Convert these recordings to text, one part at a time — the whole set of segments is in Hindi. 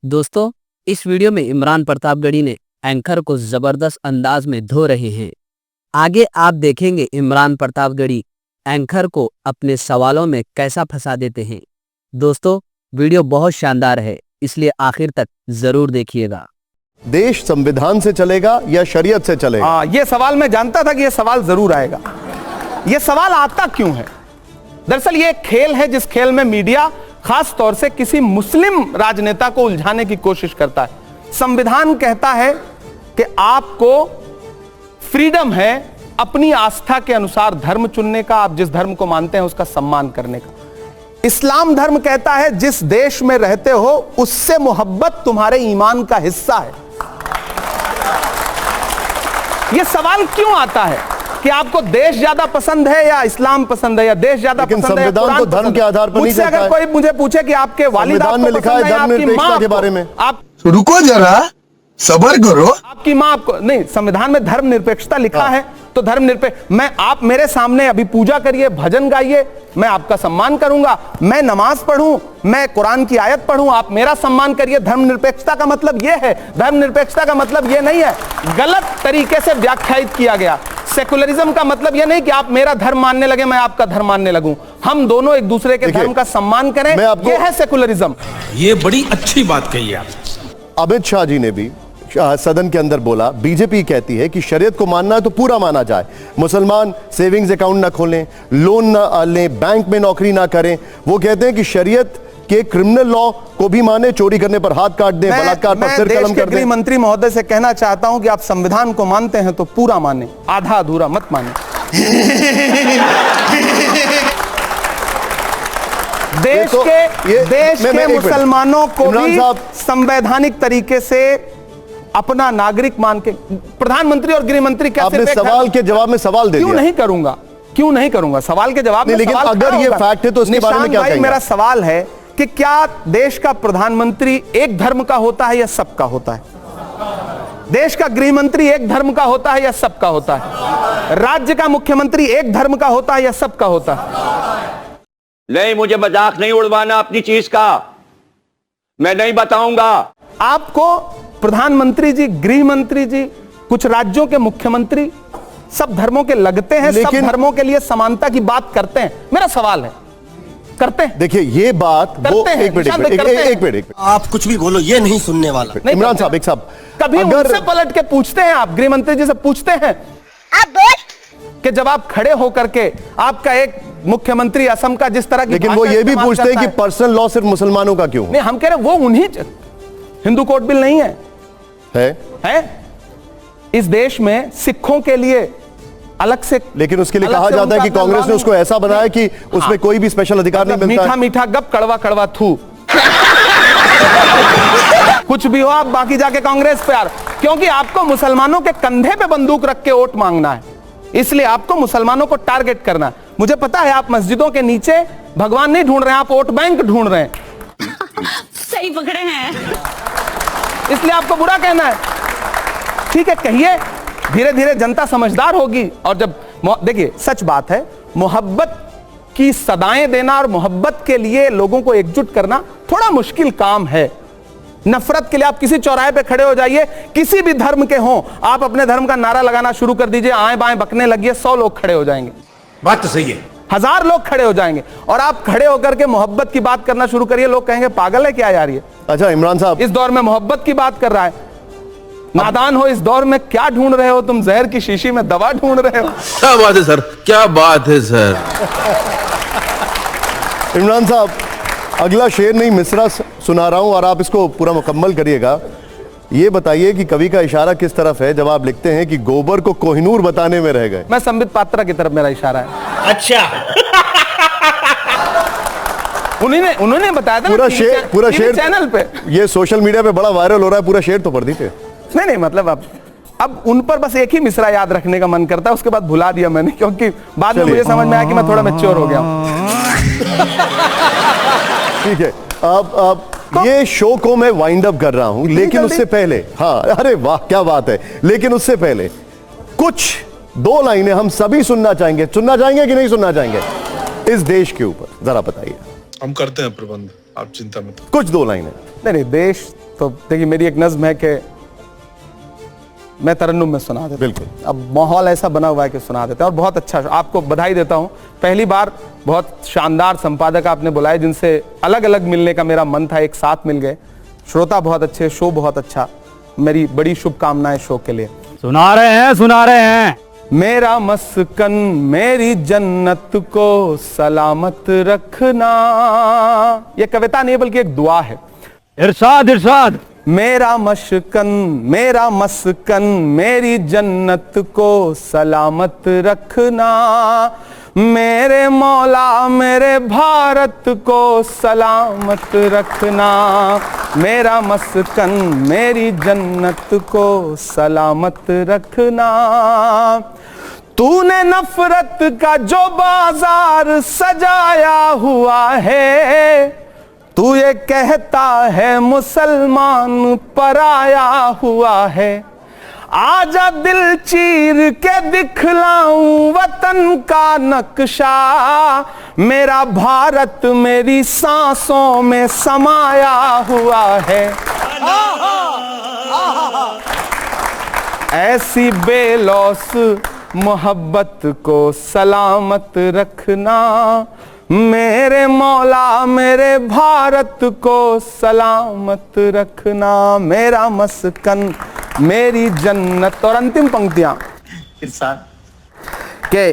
दोस्तों, इस वीडियो में इमरान प्रतापगढ़ी ने एंकर को जबरदस्त अंदाज में धो रहे हैं। आगे आप देखेंगे इमरान प्रतापगढ़ी एंकर को अपने सवालों में कैसा फंसा देते हैं। दोस्तों, वीडियो बहुत शानदार है, इसलिए आखिर तक जरूर देखिएगा। देश संविधान से चलेगा या शरीयत से चलेगा? ये सवाल मैं जानता था कि ये सवाल जरूर आएगा। ये सवाल आता क्यों है? दरअसल ये एक खेल है जिस खेल में मीडिया खास तौर से किसी मुस्लिम राजनेता को उलझाने की कोशिश करता है। संविधान कहता है कि आपको फ्रीडम है अपनी आस्था के अनुसार धर्म चुनने का, आप जिस धर्म को मानते हैं उसका सम्मान करने का। इस्लाम धर्म कहता है जिस देश में रहते हो उससे मोहब्बत तुम्हारे ईमान का हिस्सा है। यह सवाल क्यों आता है कि आपको देश ज्यादा पसंद है या इस्लाम पसंद है, या देश ज्यादा पसंद है? संविधान तो धर्म के आधार पर नहीं चलता है। अगर कोई मुझे पूछे कि आपके वालिद आपको में लिखा है धर्मनिरपेक्षता के बारे में, आप रुको जरा, सबर करो। आपकी मां आपको नहीं, संविधान में धर्मनिरपेक्षता लिखा है तो धर्मनिरपेक्ष आप मेरे सामने अभी पूजा करिए, भजन गाइए, मैं आपका सम्मान करूंगा। मैं नमाज पढ़ूं, मैं कुरान की आयत पढ़ूं, आप मेरा सम्मान करिए। धर्मनिरपेक्षता का मतलब यह है, धर्मनिरपेक्षता का मतलब यह नहीं है, गलत तरीके से व्याख्यायित किया गया। सेकुलरिज्म का मतलब यह नहीं कि आप मेरा धर्म मानने लगे, मैं आपका धर्म मानने लगूं। हम दोनों एक दूसरे के धर्म का सम्मान करें, यह है सेकुलरिज्म। ये बड़ी अच्छी बात कही आप। अमित शाह जी ने भी सदन के अंदर बोला, बीजेपी कहती है कि शरीयत को मानना है तो पूरा माना जाए, मुसलमान सेविंग्स अकाउंट ना खोलें, लोन ना लें, बैंक में नौकरी ना करें। वो कहते हैं कि शरीयत के क्रिमिनल लॉ को भी माने, चोरी करने पर हाथ काट दें, बलात्कार पर सिर कलम कर दें। गृह मंत्री महोदय से कहना चाहता हूं कि आप संविधान को मानते हैं तो पूरा माने, आधा अधूरा मत माने। देश के मुसलमानों को भी संवैधानिक तरीके से अपना नागरिक मान के प्रधानमंत्री और गृह मंत्री क्या आपने सवाल के जवाब में सवाल दे दिया। क्यों नहीं करूंगा सवाल के जवाब में? लेकिन अगर ये फैक्ट है तो उसके बारे में क्या कहेंगे? मेरा सवाल है कि क्या देश का प्रधानमंत्री एक धर्म का होता है या सबका होता है? देश का गृह मंत्री एक धर्म का होता है या सबका होता है? राज्य का मुख्यमंत्री एक धर्म का होता है या सबका होता है? नहीं, मुझे मजाक नहीं उड़वाना अपनी चीज का, मैं नहीं बताऊंगा आपको। प्रधानमंत्री जी, गृह मंत्री जी, कुछ राज्यों के मुख्यमंत्री सब धर्मों के लगते हैं, सब धर्मों के लिए समानता की बात करते हैं। मेरा सवाल है, करते हैं? देखिए ये बात वो एक मिनट आप कुछ भी बोलो, ये नहीं सुनने वाला। इमरान साहब, एक साहब, कभी उनसे पलट के पूछते हैं आप, गृह मंत्री जी से पूछते हैं कि जब आप खड़े होकर के आपका एक मुख्यमंत्री असम का जिस तरह की, लेकिन वो ये भी पूछते हैं कि पर्सनल लॉ सिर्फ मुसलमानों का क्यों? नहीं, हम कह रहे वो उन्हीं, हिंदू कोड बिल नहीं है। इस देश में सिखों के लिए अलग से, लेकिन उसके लिए कहा जाता है कि कांग्रेस ने उसको ऐसा बनाया कि उसमें कोई भी स्पेशल अधिकार नहीं मिलता। मीठा मीठा गप, कड़वा कड़वा थू। कुछ भी हो आप बाकी जाके कांग्रेस पे यार, क्योंकि आपको मुसलमानों के कंधे पे बंदूक रख के वोट मांगना है, इसलिए आपको मुसलमानों को टारगेट करना है। मुझे पता है आप मस्जिदों के नीचे भगवान नहीं ढूंढ रहे हैं, आप वोट बैंक ढूंढ रहे हैं। सही पकड़े हैं, इसलिए आपको बुरा कहना है। ठीक है, कहिए, धीरे धीरे जनता समझदार होगी। और जब देखिए, सच बात है, मोहब्बत की सदाएं देना और मोहब्बत के लिए लोगों को एकजुट करना थोड़ा मुश्किल काम है। नफरत के लिए आप किसी चौराहे पे खड़े हो जाइए, किसी भी धर्म के हों, आप अपने धर्म का नारा लगाना शुरू कर दीजिए, आए बाएं बकने लगिए, 100 लोग खड़े हो जाएंगे। बात तो सही है, 1000 लोग खड़े हो जाएंगे। और आप खड़े होकर के मोहब्बत की बात करना शुरू करिए, लोग कहेंगे पागल है क्या यार ये। अच्छा इमरान साहब, इस दौर में मोहब्बत की बात कर रहा है, नादान हो, इस दौर में क्या ढूंढ रहे हो तुम? जहर की शीशी में दवा ढूंढ रहे हो। क्या बात है सर, क्या बात है सर। इमरान साहब, अगला शेर नहीं मिसरा सुना रहा हूं और आप इसको पूरा मुकम्मल करिएगा। ये बताइए कि कवि का इशारा किस तरफ है जब आप लिखते हैं कि गोबर को कोहिनूर बताने में रह गए? मैं संबित पात्रा की तरफ मेरा इशारा है। अच्छा, उन्होंने बताया था पूरा शेर चैनल पे, ये सोशल मीडिया पे बड़ा वायरल हो रहा है, पूरा शेर तो पढ़ दीजिए। नहीं मतलब अब उन पर बस एक ही मिसरा याद रखने का मन करता है, उसके बाद भुला दिया मैंने, क्योंकि बाद में मुझे समझ में आया कि मैं थोड़ा मैच्योर हो गया हूं। ठीक है, अब ये शो को मैं वाइंड अप कर रहा हूं, लेकिन उससे पहले, हाँ, अरे वाह क्या बात है, लेकिन उससे पहले कुछ 2 लाइनें हम सभी सुनना चाहेंगे कि नहीं सुनना चाहेंगे इस देश के ऊपर, जरा बताइए। हम करते हैं प्रबंध, आप चिंता मत। कुछ 2 लाइनें। नहीं, देश तो देखिए मेरी एक नज्म है कि मैं तरन्नुम में सुना देता। बिल्कुल। अब माहौल ऐसा बना हुआ है कि सुना देते हैं और बहुत अच्छा, आपको बधाई देता हूं। पहली बार बहुत शानदार संपादक आपने बुलाए जिनसे अलग अलग मिलने का मेरा मन था, एक साथ मिल गए। श्रोता बहुत अच्छे, शो बहुत अच्छा, मेरी बड़ी शुभकामनाएं शो के लिए। सुना रहे हैं। मेरा मस्कन मेरी जन्नत को सलामत रखना, यह कविता नहीं बल्कि एक दुआ है। इरशाद। मेरा मस्कन मेरी जन्नत को सलामत रखना, मेरे मौला मेरे भारत को सलामत रखना, मेरा मस्कन मेरी जन्नत को सलामत रखना। तूने नफरत का जो बाजार सजाया हुआ है, तू ये कहता है मुसलमान पराया हुआ है। आजा दिल चीर के दिखलाऊं वतन का नक्शा, मेरा भारत मेरी सांसों में समाया हुआ है। ऐसी बेलौस मोहब्बत को सलामत रखना, मेरे मौला मेरे भारत को सलामत रखना, मेरा मस्कन मेरी जन्नत। और अंतिम पंक्तियां के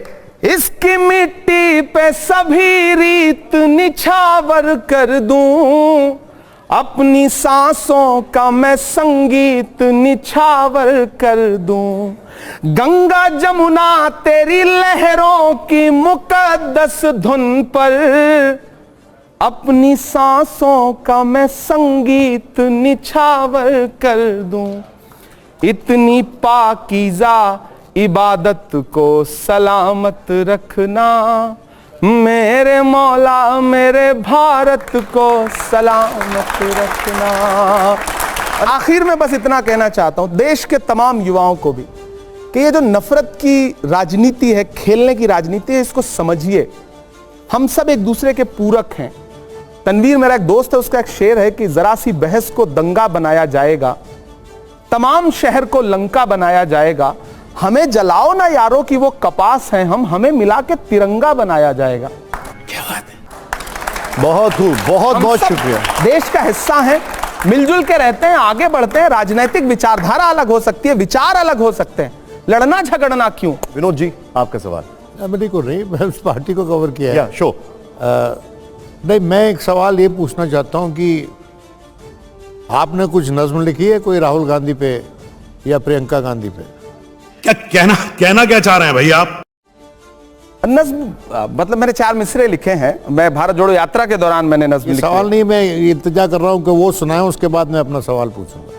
इसकी मिट्टी पे सभी रीत निछावर कर दूं, अपनी सांसों का मैं संगीत निछावर कर दूं। गंगा जमुना तेरी लहरों की मुकद्दस धुन पर, अपनी सांसों का मैं संगीत निछावर कर दूं। इतनी पाकीज़ा इबादत को सलामत रखना, मेरे मौला मेरे भारत को सलामत रखना। आखिर में बस इतना कहना चाहता हूं देश के तमाम युवाओं को भी कि ये जो नफरत की राजनीति है, खेलने की राजनीति है, इसको समझिए। हम सब एक दूसरे के पूरक हैं। तनवीर मेरा एक दोस्त है, उसका एक शेर है कि जरा सी बहस को दंगा बनाया जाएगा, तमाम शहर को लंका बनाया जाएगा। हमें जलाओ ना यारों की वो कपास हैं हम, हमें मिला के तिरंगा बनाया जाएगा। क्या बात है, बहुत खूब, बहुत बहुत शुक्रिया। देश का हिस्सा है, मिलजुल के रहते हैं, आगे बढ़ते हैं। राजनीतिक विचारधारा अलग हो सकती है, विचार अलग हो सकते हैं, लड़ना झगड़ना क्यों। विनोद जी आपका सवाल। मेरे को नहीं, मैं उस पार्टी को कवर किया है। शो नहीं, मैं एक सवाल ये पूछना चाहता हूँ कि आपने कुछ नज्म लिखी है कोई राहुल गांधी पे या प्रियंका गांधी पे? क्या कहना क्या चाह रहे हैं भाई आप? नज्म मतलब मैंने 4 मिसरे लिखे हैं, मैं भारत जोड़ो यात्रा के दौरान मैंने नज्म लिखे। सवाल नहीं, मैं इंतजार कर रहा हूँ कि वो सुनाए, उसके बाद मैं अपना सवाल पूछूंगा।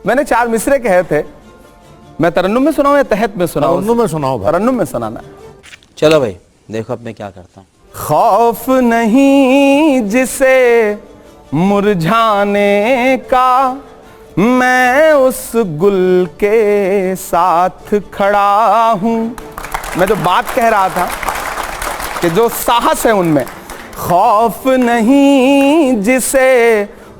मैंने 4 मिसरे कहे थे, मैं तरन्नुम में सुनाऊं या तहत में सुनाऊं? तरन्नुम में सुनाओ भाई। तरन्नुम में सुनाना। चलो भाई देखो अब मैं क्या करता हूँ। खौफ नहीं जिसे मुरझाने का, मैं उस गुल के साथ खड़ा हूं। मैं जो बात कह रहा था कि जो साहस है उनमें, खौफ नहीं जिसे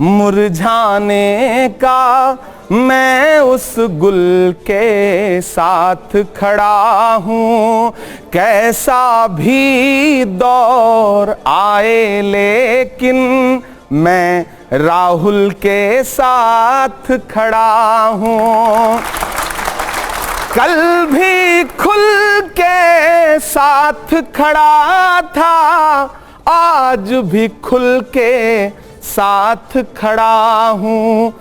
मुरझाने का, मैं उस गुल के साथ खड़ा हूं। कैसा भी दौर आए लेकिन मैं राहुल के साथ खड़ा हूं। कल भी खुल के साथ खड़ा था, आज भी खुल के साथ खड़ा हूं।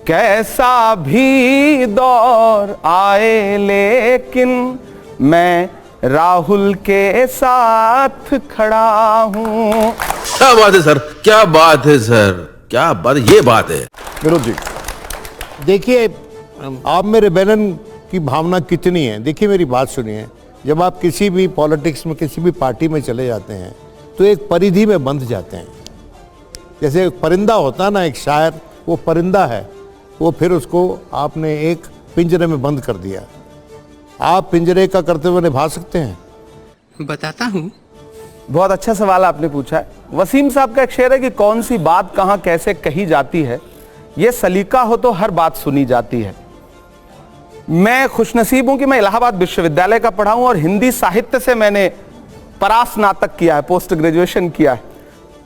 कैसा भी दौर आए लेकिन मैं राहुल के साथ खड़ा हूं। क्या बात है सर, क्या बात है सर, क्या बात, ये बात है। विनोद जी देखिए, आप में रेबेलियन की भावना कितनी है। देखिए मेरी बात सुनिए, जब आप किसी भी पॉलिटिक्स में किसी भी पार्टी में चले जाते हैं तो एक परिधि में बंध जाते हैं। जैसे एक परिंदा होता है ना, एक शायर, वो परिंदा है, वो फिर उसको आपने एक पिंजरे में बंद कर दिया। आप पिंजरे का कर्तव्य निभा सकते हैं? बताता हूँ। बहुत अच्छा सवाल आपने पूछा है। वसीम साहब का एक शेर है कि कौन सी बात कहाँ कैसे कही जाती है, ये सलीका हो तो हर बात सुनी जाती है। मैं खुशनसीब हूं कि मैं इलाहाबाद विश्वविद्यालय का पढ़ा हूं और हिंदी साहित्य से मैंने परास्नातक किया है, पोस्ट ग्रेजुएशन किया है।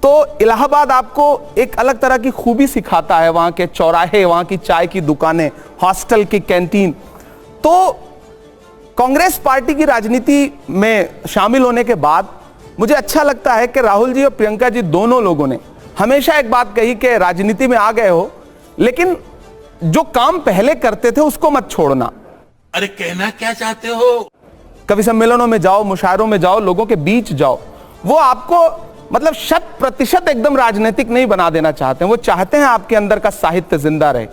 तो इलाहाबाद आपको एक अलग तरह की खूबी सिखाता है, वहां के चौराहे, वहां की चाय की दुकानें, हॉस्टल की कैंटीन। तो कांग्रेस पार्टी की राजनीति में शामिल होने के बाद मुझे अच्छा लगता है कि राहुल जी और प्रियंका जी दोनों लोगों ने हमेशा एक बात कही कि राजनीति में आ गए हो लेकिन जो काम पहले करते थे उसको मत छोड़ना। अरे कहना क्या चाहते हो? कवि सम्मेलनों में जाओ, मुशायरों में जाओ, लोगों के बीच जाओ, वो आपको मतलब 100% एकदम राजनीतिक नहीं बना देना चाहते हैं। वो चाहते हैं आपके अंदर का साहित्य जिंदा रहे।